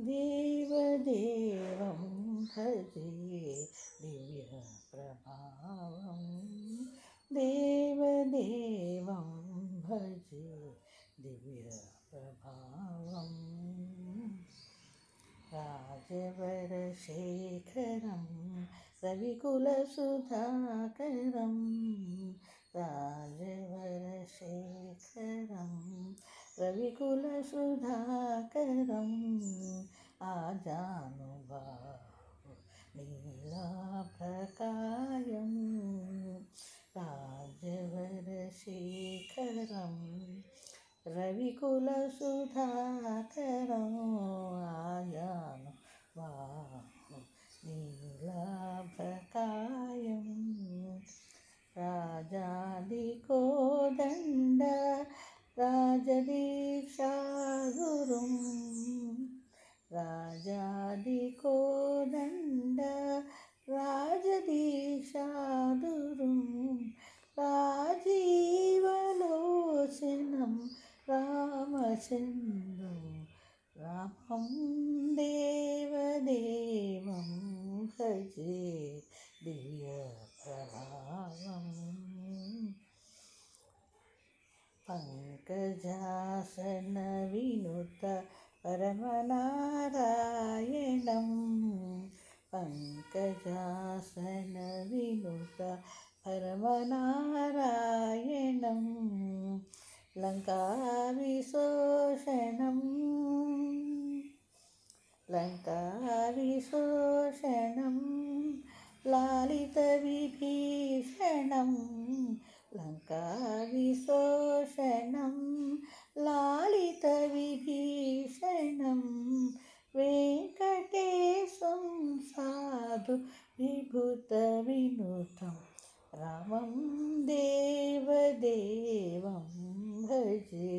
देवदेवं भजे दिव्यप्रभावं देवदेवं भजे दिव्यप्रभावम् राजवरशेखरं रविकुलसुधाकरं राजवरशेखरं रविकुलसुधाकरम् आजानुबाहु नीलाभकायं राजवरशेखरं रविकुलसुधाकरम् आजानुबाहु नीलाभकायं राजादिकोदण्ड राजदीक्षागुरुं राजादिकोदण्ड राजदीक्षागुरुं राजीवलोचनं रामचन्द्रं रामं देवदेवं भजे दिव्यप्रभावम् पङ्कजासनविनुत परमनारायणं पङ्कजासनविनुत परमनारायणं लङ्काविशोषणं लालितविभीषणं लङ्काविशोषणं लालितविभीषणं वेङ्कटेशं साधु विभूतविनुतं रामं देवदेवं भजे